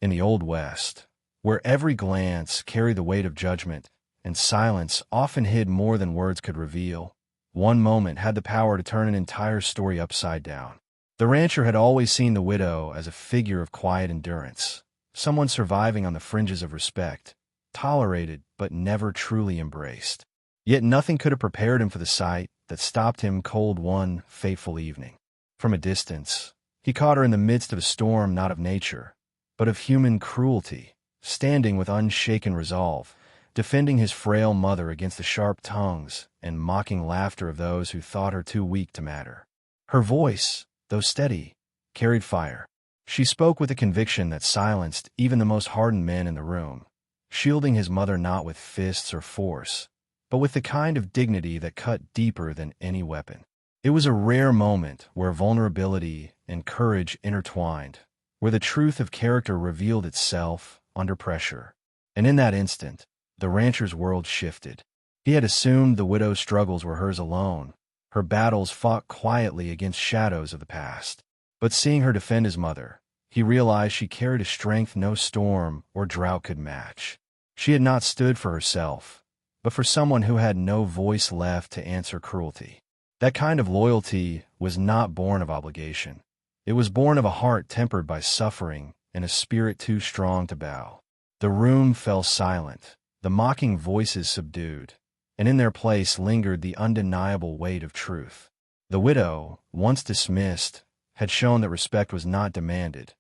In the Old West, where every glance carried the weight of judgment, and silence often hid more than words could reveal, one moment had the power to turn an entire story upside down. The rancher had always seen the widow as a figure of quiet endurance, someone surviving on the fringes of respect, tolerated but never truly embraced. Yet nothing could have prepared him for the sight that stopped him cold one fateful evening. From a distance, he caught her in the midst of a storm not of nature, but of human cruelty, standing with unshaken resolve, defending his frail mother against the sharp tongues and mocking laughter of those who thought her too weak to matter. Her voice, though steady, carried fire. She spoke with a conviction that silenced even the most hardened men in the room, shielding his mother not with fists or force, but with the kind of dignity that cut deeper than any weapon. It was a rare moment where vulnerability and courage intertwined, where the truth of character revealed itself under pressure. And in that instant, the rancher's world shifted. He had assumed the widow's struggles were hers alone, her battles fought quietly against shadows of the past. But seeing her defend his mother, he realized she carried a strength no storm or drought could match. She had not stood for herself, but for someone who had no voice left to answer cruelty. That kind of loyalty was not born of obligation. It was born of a heart tempered by suffering and a spirit too strong to bow. The room fell silent, the mocking voices subdued, and in their place lingered the undeniable weight of truth. The widow, once dismissed, had shown that respect was not demanded.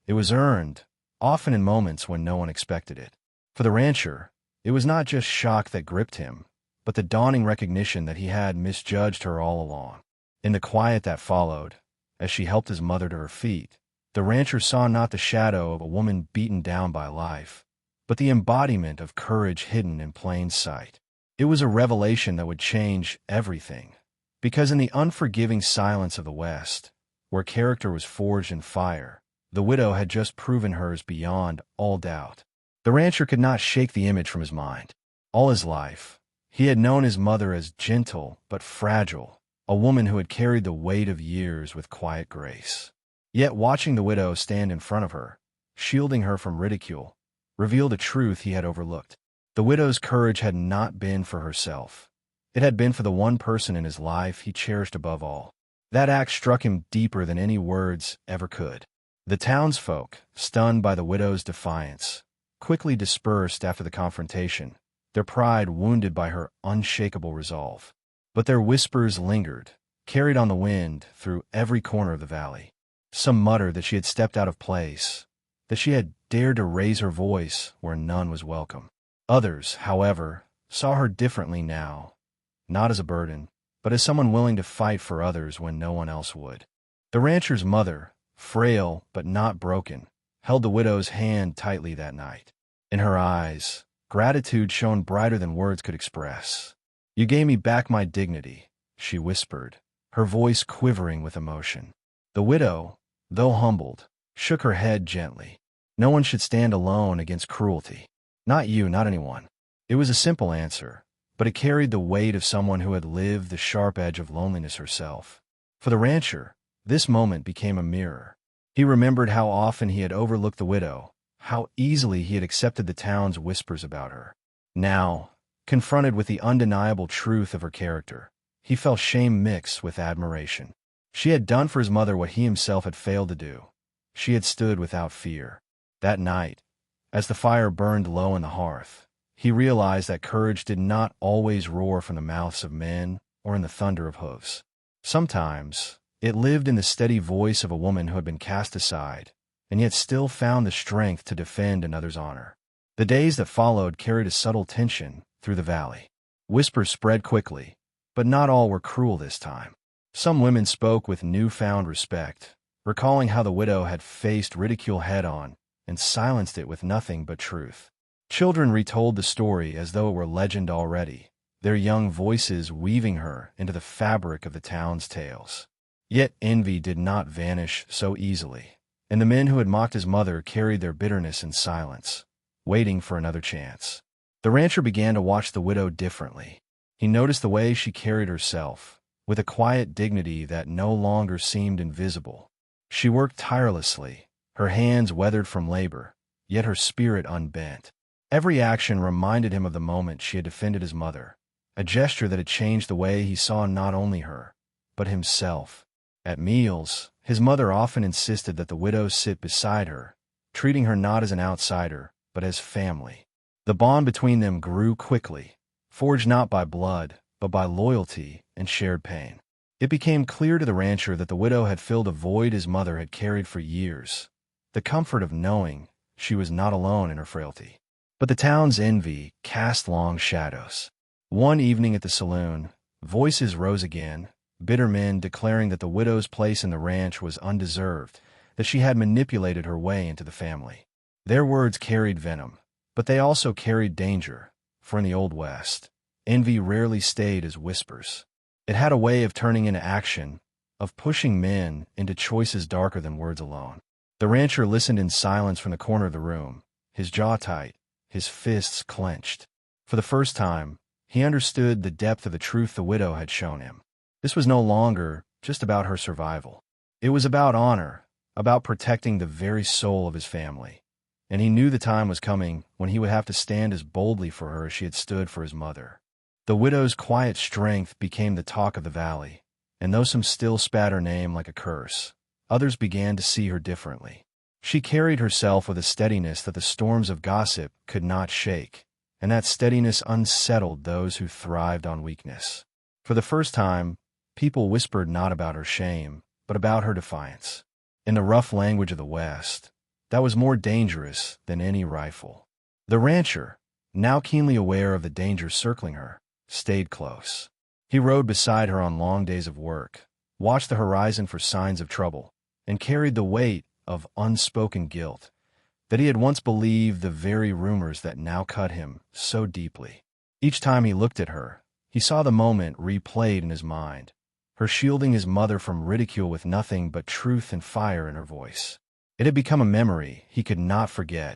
It was earned, often in moments when no one expected it. For the rancher, it was not just shock that gripped him, but the dawning recognition that he had misjudged her all along. In the quiet that followed, as she helped his mother to her feet, the rancher saw not the shadow of a woman beaten down by life, but the embodiment of courage hidden in plain sight. It was a revelation that would change everything, because in the unforgiving silence of the West, where character was forged in fire, the widow had just proven hers beyond all doubt. The rancher could not shake the image from his mind. All his life, he had known his mother as gentle but fragile, a woman who had carried the weight of years with quiet grace. Yet watching the widow stand in front of her, shielding her from ridicule, revealed a truth he had overlooked. The widow's courage had not been for herself. It had been for the one person in his life he cherished above all. That act struck him deeper than any words ever could. The townsfolk, stunned by the widow's defiance, quickly dispersed after the confrontation, their pride wounded by her unshakable resolve. But their whispers lingered, carried on the wind through every corner of the valley. Some muttered that she had stepped out of place, that she had dared to raise her voice where none was welcome. Others, however, saw her differently now, not as a burden, but as someone willing to fight for others when no one else would. The rancher's mother, frail but not broken, held the widow's hand tightly that night. In her eyes, gratitude shone brighter than words could express. "You gave me back my dignity," she whispered, her voice quivering with emotion. The widow, though humbled, shook her head gently. No one should stand alone against cruelty. Not you, not anyone. It was a simple answer, but it carried the weight of someone who had lived the sharp edge of loneliness herself. For the rancher, this moment became a mirror. He remembered how often he had overlooked the widow, how easily he had accepted the town's whispers about her. Now, confronted with the undeniable truth of her character, he felt shame mixed with admiration. She had done for his mother what he himself had failed to do. She had stood without fear. That night, as the fire burned low in the hearth, he realized that courage did not always roar from the mouths of men or in the thunder of hoofs. Sometimes, it lived in the steady voice of a woman who had been cast aside, and yet still found the strength to defend another's honor. The days that followed carried a subtle tension through the valley. Whispers spread quickly, but not all were cruel this time. Some women spoke with newfound respect, recalling how the widow had faced ridicule head-on and silenced it with nothing but truth. Children retold the story as though it were legend already, their young voices weaving her into the fabric of the town's tales. Yet envy did not vanish so easily, and the men who had mocked his mother carried their bitterness in silence, waiting for another chance. The rancher began to watch the widow differently. He noticed the way she carried herself, with a quiet dignity that no longer seemed invisible. She worked tirelessly, her hands weathered from labor, yet her spirit unbent. Every action reminded him of the moment she had defended his mother, a gesture that had changed the way he saw not only her, but himself. At meals, his mother often insisted that the widow sit beside her, treating her not as an outsider, but as family. The bond between them grew quickly, forged not by blood, but by loyalty and shared pain. It became clear to the rancher that the widow had filled a void his mother had carried for years, the comfort of knowing she was not alone in her frailty. But the town's envy cast long shadows. One evening at the saloon, voices rose again, bitter men declaring that the widow's place in the ranch was undeserved, that she had manipulated her way into the family. Their words carried venom, but they also carried danger, for in the Old West, envy rarely stayed as whispers. It had a way of turning into action, of pushing men into choices darker than words alone. The rancher listened in silence from the corner of the room, his jaw tight, his fists clenched. For the first time, he understood the depth of the truth the widow had shown him. This was no longer just about her survival. It was about honor, about protecting the very soul of his family. And he knew the time was coming when he would have to stand as boldly for her as she had stood for his mother. The widow's quiet strength became the talk of the valley, and though some still spat her name like a curse, others began to see her differently. She carried herself with a steadiness that the storms of gossip could not shake, and that steadiness unsettled those who thrived on weakness. For the first time, people whispered not about her shame, but about her defiance. In the rough language of the West, that was more dangerous than any rifle. The rancher, now keenly aware of the danger circling her, stayed close. He rode beside her on long days of work, watched the horizon for signs of trouble, and carried the weight of unspoken guilt that he had once believed the very rumors that now cut him so deeply. Each time he looked at her, he saw the moment replayed in his mind, her shielding his mother from ridicule with nothing but truth and fire in her voice. It had become a memory he could not forget,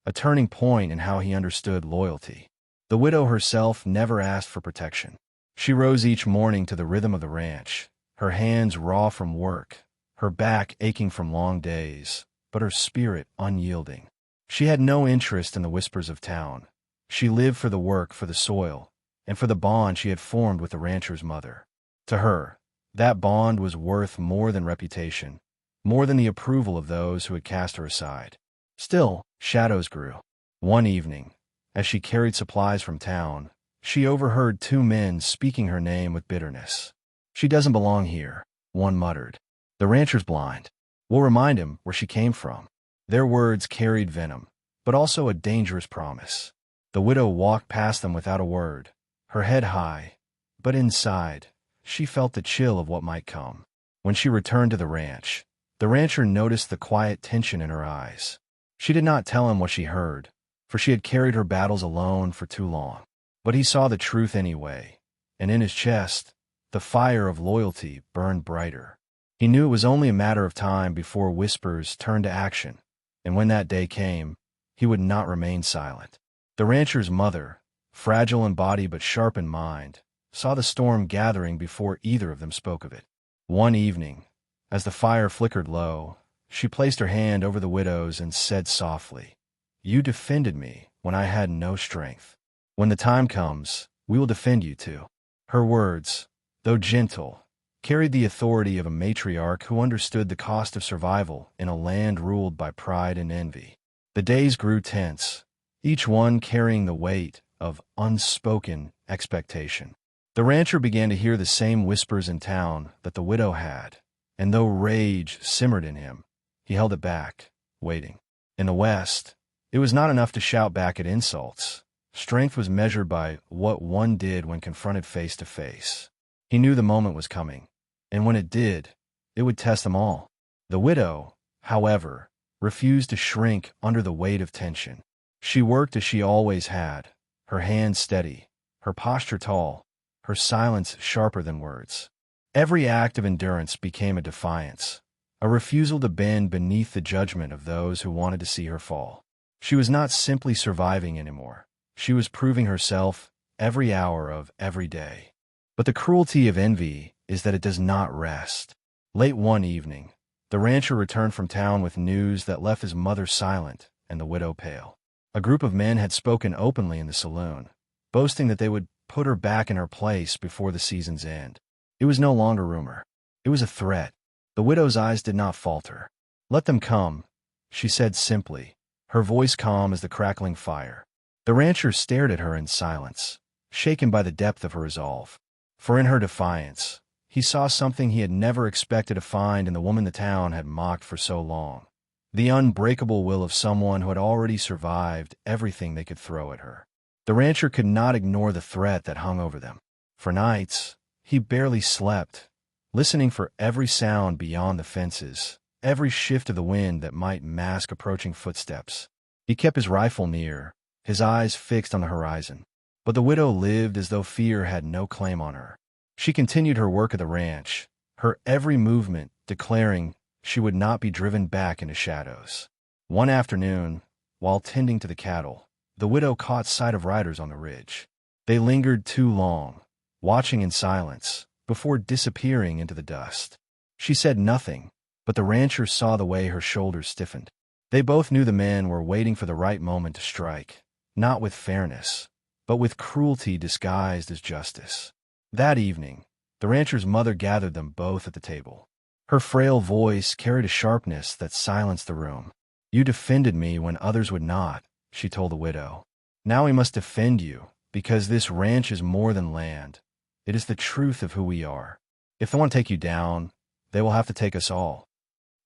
a turning point in how he understood loyalty. The widow herself never asked for protection. She rose each morning to the rhythm of the ranch, her hands raw from work, her back aching from long days, but her spirit unyielding. She had no interest in the whispers of town. She lived for the work, for the soil, and for the bond she had formed with the rancher's mother. To her, that bond was worth more than reputation, more than the approval of those who had cast her aside. Still, shadows grew. One evening, as she carried supplies from town, she overheard two men speaking her name with bitterness. "She doesn't belong here," one muttered. "The rancher's blind. We'll remind him where she came from." Their words carried venom, but also a dangerous promise. The widow walked past them without a word, her head high, but inside, she felt the chill of what might come. When she returned to the rancher noticed the quiet tension in her eyes. She did not tell him what she heard, for she had carried her battles alone for too long. But he saw the truth anyway, and in his chest, the fire of loyalty burned brighter. He knew it was only a matter of time before whispers turned to action, and when that day came, he would not remain silent. The rancher's mother, fragile in body but sharp in mind, saw the storm gathering before either of them spoke of it. One evening, as the fire flickered low, she placed her hand over the widow's and said softly, "You defended me when I had no strength. When the time comes, we will defend you too." Her words, though gentle, carried the authority of a matriarch who understood the cost of survival in a land ruled by pride and envy. The days grew tense, each one carrying the weight of unspoken expectation. The rancher began to hear the same whispers in town that the widow had, and though rage simmered in him, he held it back, waiting. In the West, it was not enough to shout back at insults. Strength was measured by what one did when confronted face to face. He knew the moment was coming, and when it did, it would test them all. The widow, however, refused to shrink under the weight of tension. She worked as she always had, her hands steady, her posture tall, her silence sharper than words. Every act of endurance became a defiance, a refusal to bend beneath the judgment of those who wanted to see her fall. She was not simply surviving anymore. She was proving herself every hour of every day. But the cruelty of envy is that it does not rest. Late one evening, the rancher returned from town with news that left his mother silent and the widow pale. A group of men had spoken openly in the saloon, boasting that they would put her back in her place before the season's end. It was no longer rumor. It was a threat. The widow's eyes did not falter. "Let them come," she said simply, her voice calm as the crackling fire. The rancher stared at her in silence, shaken by the depth of her resolve. For in her defiance, he saw something he had never expected to find in the woman the town had mocked for so long. The unbreakable will of someone who had already survived everything they could throw at her. The rancher could not ignore the threat that hung over them. For nights, he barely slept, listening for every sound beyond the fences, every shift of the wind that might mask approaching footsteps. He kept his rifle near, his eyes fixed on the horizon. But the widow lived as though fear had no claim on her. She continued her work at the ranch, her every movement declaring she would not be driven back into shadows. One afternoon, while tending to the cattle, the widow caught sight of riders on the ridge. They lingered too long, watching in silence, before disappearing into the dust. She said nothing, but the rancher saw the way her shoulders stiffened. They both knew the men were waiting for the right moment to strike, not with fairness, but with cruelty disguised as justice. That evening, the rancher's mother gathered them both at the table. Her frail voice carried a sharpness that silenced the room. "You defended me when others would not," she told the widow. "Now we must defend you, because this ranch is more than land. It is the truth of who we are. If they want to take you down, they will have to take us all."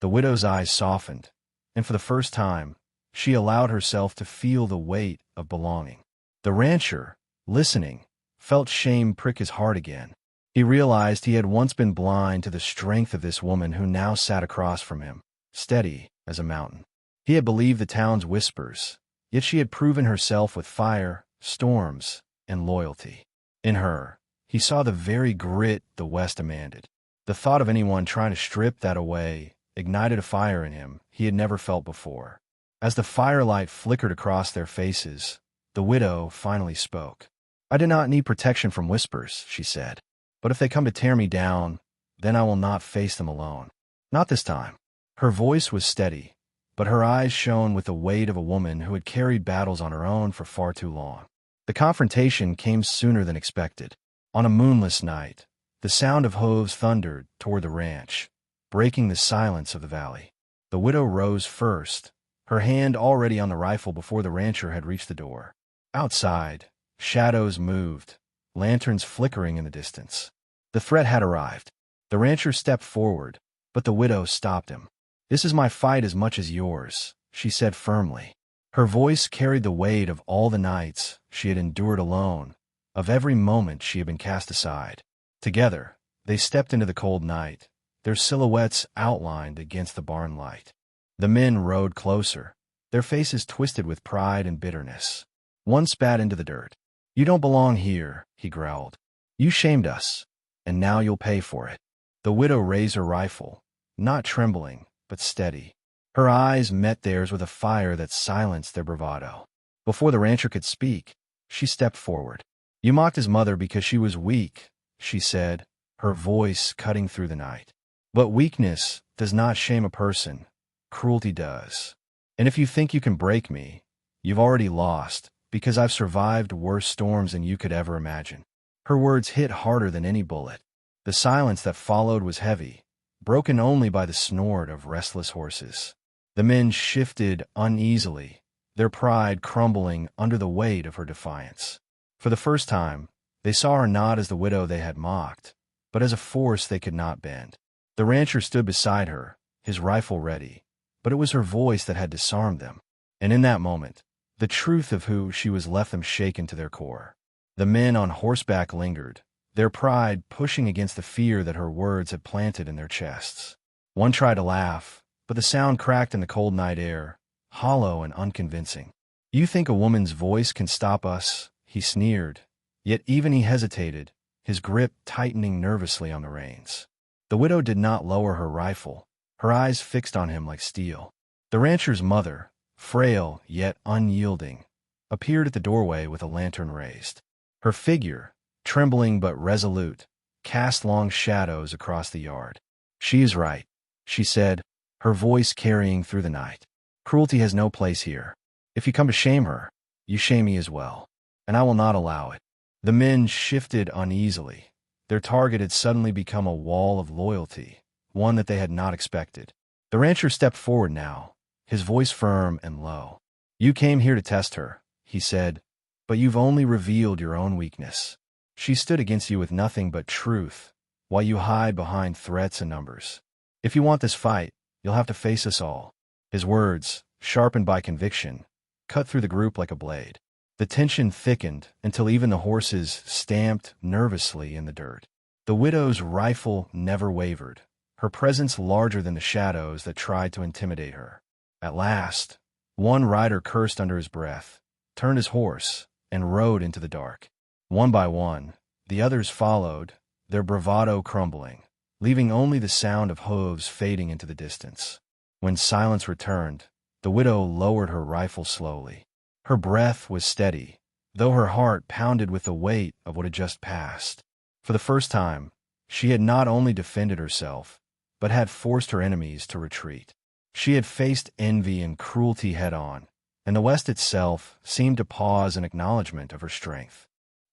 The widow's eyes softened, and for the first time, she allowed herself to feel the weight of belonging. The rancher, listening, felt shame prick his heart again. He realized he had once been blind to the strength of this woman who now sat across from him, steady as a mountain. He had believed the town's whispers, yet she had proven herself with fire, storms, and loyalty. In her, he saw the very grit the West demanded. The thought of anyone trying to strip that away ignited a fire in him he had never felt before. As the firelight flickered across their faces, the widow finally spoke. "I do not need protection from whispers," she said. "But if they come to tear me down, then I will not face them alone. Not this time." Her voice was steady, but her eyes shone with the weight of a woman who had carried battles on her own for far too long. The confrontation came sooner than expected. On a moonless night, the sound of hooves thundered toward the ranch, breaking the silence of the valley. The widow rose first, her hand already on the rifle before the rancher had reached the door. Outside, shadows moved, lanterns flickering in the distance. The threat had arrived. The rancher stepped forward, but the widow stopped him. "This is my fight as much as yours," she said firmly. Her voice carried the weight of all the nights she had endured alone, of every moment she had been cast aside. Together, they stepped into the cold night, their silhouettes outlined against the barn light. The men rode closer, their faces twisted with pride and bitterness. One spat into the dirt. "You don't belong here," he growled. "You shamed us, and now you'll pay for it." The widow raised her rifle, not trembling, but steady. Her eyes met theirs with a fire that silenced their bravado. Before the rancher could speak, she stepped forward. "You mocked his mother because she was weak," she said, her voice cutting through the night. "But weakness does not shame a person. Cruelty does. And if you think you can break me, you've already lost, because I've survived worse storms than you could ever imagine." Her words hit harder than any bullet. The silence that followed was heavy, broken only by the snort of restless horses. The men shifted uneasily, their pride crumbling under the weight of her defiance. For the first time, they saw her not as the widow they had mocked, but as a force they could not bend. The rancher stood beside her, his rifle ready, but it was her voice that had disarmed them. And in that moment, the truth of who she was left them shaken to their core. The men on horseback lingered, their pride pushing against the fear that her words had planted in their chests. One tried to laugh, but the sound cracked in the cold night air, hollow and unconvincing. "You think a woman's voice can stop us?" he sneered, yet even he hesitated, his grip tightening nervously on the reins. The widow did not lower her rifle, her eyes fixed on him like steel. The rancher's mother, frail yet unyielding, appeared at the doorway with a lantern raised. Her figure, trembling but resolute, cast long shadows across the yard. "She is right," she said, her voice carrying through the night. Cruelty has no place here. If you come to shame her, you shame me as well. And I will not allow it. The men shifted uneasily. Their target had suddenly become a wall of loyalty, one that they had not expected. The rancher stepped forward now, his voice firm and low. You came here to test her, he said, but you've only revealed your own weakness. She stood against you with nothing but truth, while you hide behind threats and numbers. If you want this fight, you'll have to face us all. His words, sharpened by conviction, cut through the group like a blade. The tension thickened until even the horses stamped nervously in the dirt. The widow's rifle never wavered, her presence larger than the shadows that tried to intimidate her. At last, one rider cursed under his breath, turned his horse, and rode into the dark. One by one, the others followed, their bravado crumbling, leaving only the sound of hooves fading into the distance. When silence returned, the widow lowered her rifle slowly. Her breath was steady, though her heart pounded with the weight of what had just passed. For the first time, she had not only defended herself, but had forced her enemies to retreat. She had faced envy and cruelty head-on, and the West itself seemed to pause in acknowledgment of her strength.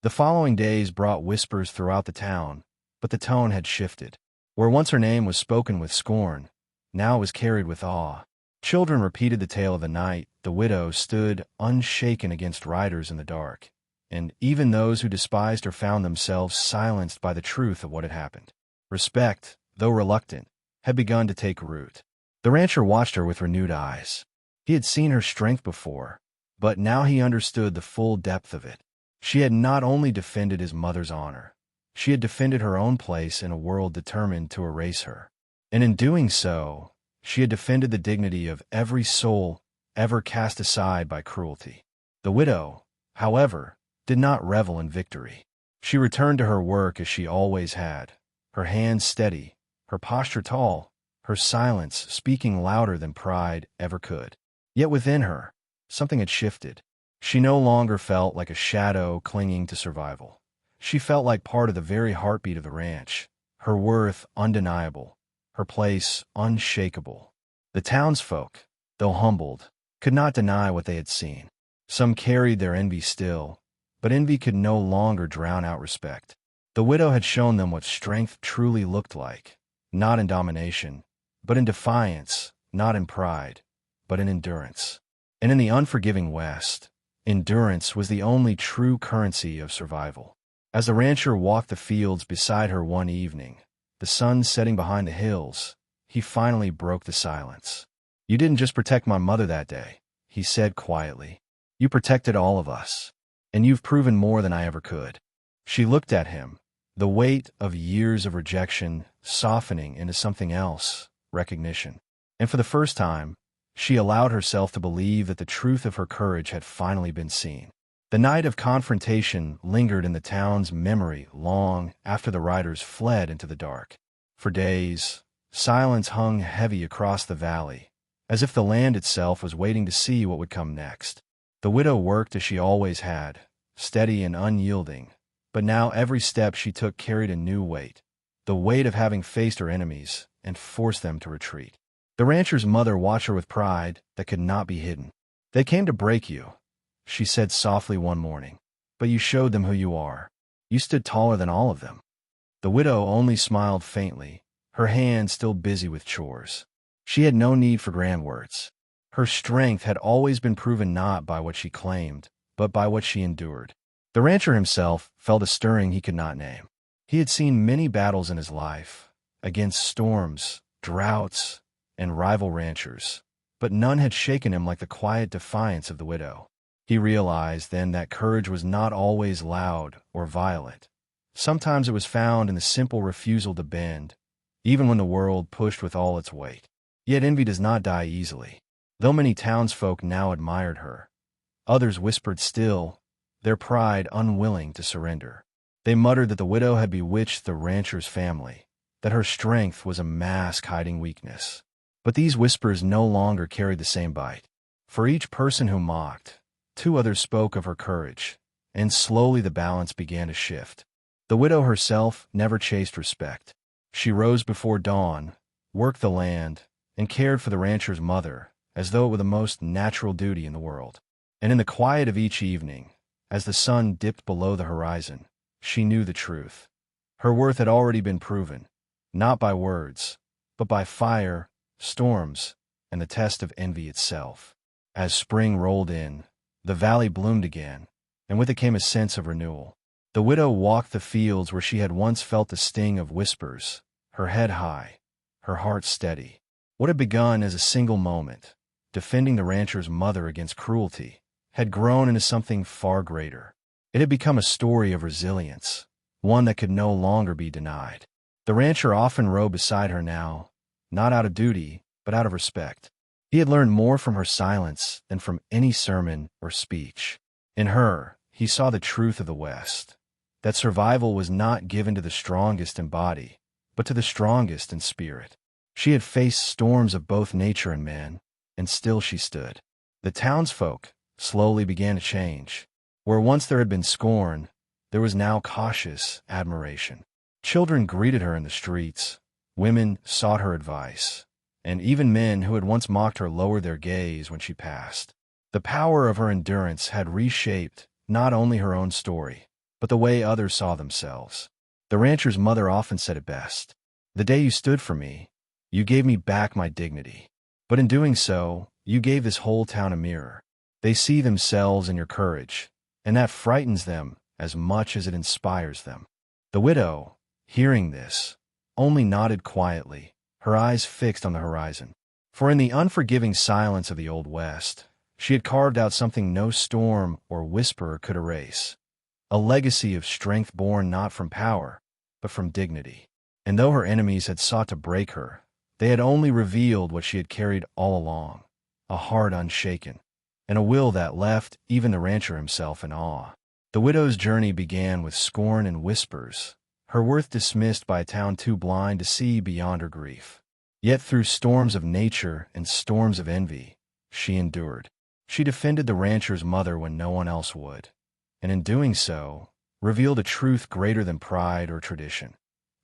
The following days brought whispers throughout the town, but the tone had shifted. Where once her name was spoken with scorn, now it was carried with awe. Children repeated the tale of the night the widow stood unshaken against riders in the dark, and even those who despised her found themselves silenced by the truth of what had happened. Respect, though reluctant, had begun to take root. The rancher watched her with renewed eyes. He had seen her strength before, but now he understood the full depth of it. She had not only defended his mother's honor, she had defended her own place in a world determined to erase her. And in doing so, she had defended the dignity of every soul ever cast aside by cruelty. The widow, however, did not revel in victory. She returned to her work as she always had, her hands steady, her posture tall, her silence speaking louder than pride ever could. Yet within her, something had shifted. She no longer felt like a shadow clinging to survival. She felt like part of the very heartbeat of the ranch, her worth undeniable, her place unshakable. The townsfolk, though humbled, could not deny what they had seen. Some carried their envy still, but envy could no longer drown out respect. The widow had shown them what strength truly looked like, not in domination, but in defiance, not in pride, but in endurance. And in the unforgiving West, endurance was the only true currency of survival. As the rancher walked the fields beside her one evening, the sun setting behind the hills, he finally broke the silence. You didn't just protect my mother that day, he said quietly. You protected all of us, and you've proven more than I ever could. She looked at him, the weight of years of rejection softening into something else, recognition. And for the first time, she allowed herself to believe that the truth of her courage had finally been seen. The night of confrontation lingered in the town's memory long after the riders fled into the dark. For days, silence hung heavy across the valley, as if the land itself was waiting to see what would come next. The widow worked as she always had, steady and unyielding, but now every step she took carried a new weight, the weight of having faced her enemies and forced them to retreat. The rancher's mother watched her with pride that could not be hidden. They came to break you, she said softly one morning, but you showed them who you are. You stood taller than all of them. The widow only smiled faintly, her hands still busy with chores. She had no need for grand words. Her strength had always been proven not by what she claimed, but by what she endured. The rancher himself felt a stirring he could not name. He had seen many battles in his life, against storms, droughts, and rival ranchers, but none had shaken him like the quiet defiance of the widow. He realized then that courage was not always loud or violent. Sometimes it was found in the simple refusal to bend, even when the world pushed with all its weight. Yet envy does not die easily. Though many townsfolk now admired her, others whispered still, their pride unwilling to surrender. They muttered that the widow had bewitched the rancher's family, that her strength was a mask hiding weakness. But these whispers no longer carried the same bite. For each person who mocked, two others spoke of her courage, and slowly the balance began to shift. The widow herself never chased respect. She rose before dawn, worked the land, and cared for the rancher's mother as though it were the most natural duty in the world. And in the quiet of each evening, as the sun dipped below the horizon, she knew the truth. Her worth had already been proven, not by words, but by fire, storms, and the test of envy itself. As spring rolled in, the valley bloomed again, and with it came a sense of renewal. The widow walked the fields where she had once felt the sting of whispers, her head high, her heart steady. What had begun as a single moment, defending the rancher's mother against cruelty, had grown into something far greater. It had become a story of resilience, one that could no longer be denied. The rancher often rode beside her now, not out of duty, but out of respect. He had learned more from her silence than from any sermon or speech. In her, he saw the truth of the West, that survival was not given to the strongest in body, but to the strongest in spirit. She had faced storms of both nature and man, and still she stood. The townsfolk slowly began to change. Where once there had been scorn, there was now cautious admiration. Children greeted her in the streets, women sought her advice, and even men who had once mocked her lowered their gaze when she passed. The power of her endurance had reshaped not only her own story, but the way others saw themselves. The rancher's mother often said it best. "The day you stood for me, you gave me back my dignity. But in doing so, you gave this whole town a mirror. They see themselves in your courage, and that frightens them as much as it inspires them." The widow, hearing this, only nodded quietly, her eyes fixed on the horizon. For in the unforgiving silence of the Old West, she had carved out something no storm or whisper could erase. A legacy of strength born not from power, but from dignity. And though her enemies had sought to break her, they had only revealed what she had carried all along, a heart unshaken, and a will that left even the rancher himself in awe. The widow's journey began with scorn and whispers, her worth dismissed by a town too blind to see beyond her grief. Yet through storms of nature and storms of envy, she endured. She defended the rancher's mother when no one else would, and in doing so, revealed a truth greater than pride or tradition.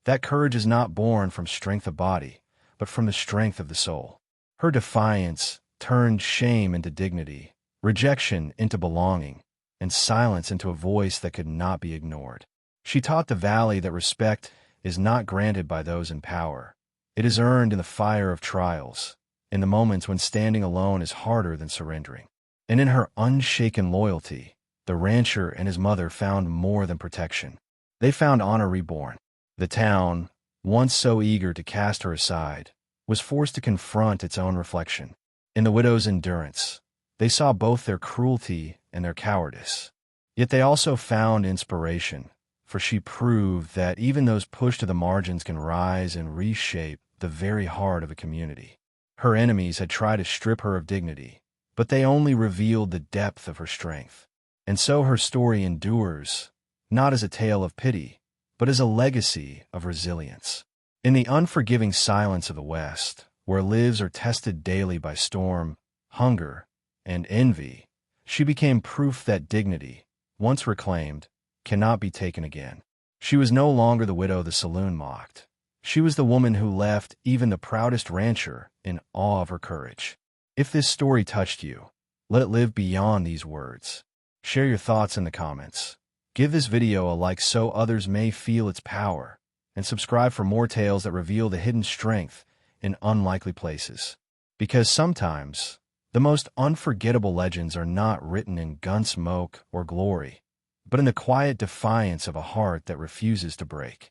That courage is not born from strength of body, but from the strength of the soul. Her defiance turned shame into dignity, rejection into belonging, and silence into a voice that could not be ignored. She taught the valley that respect is not granted by those in power. It is earned in the fire of trials, in the moments when standing alone is harder than surrendering. And in her unshaken loyalty, the rancher and his mother found more than protection. They found honor reborn. The town, once so eager to cast her aside, was forced to confront its own reflection. In the widow's endurance, they saw both their cruelty and their cowardice. Yet they also found inspiration, for she proved that even those pushed to the margins can rise and reshape the very heart of a community. Her enemies had tried to strip her of dignity, but they only revealed the depth of her strength. And so her story endures, not as a tale of pity, but as a legacy of resilience. In the unforgiving silence of the West, where lives are tested daily by storm, hunger, and envy, she became proof that dignity, once reclaimed, cannot be taken again. She was no longer the widow the saloon mocked. She was the woman who left even the proudest rancher in awe of her courage. If this story touched you, let it live beyond these words. Share your thoughts in the comments. Give this video a like so others may feel its power, and subscribe for more tales that reveal the hidden strength in unlikely places. Because sometimes, the most unforgettable legends are not written in gun smoke or glory, but in the quiet defiance of a heart that refuses to break.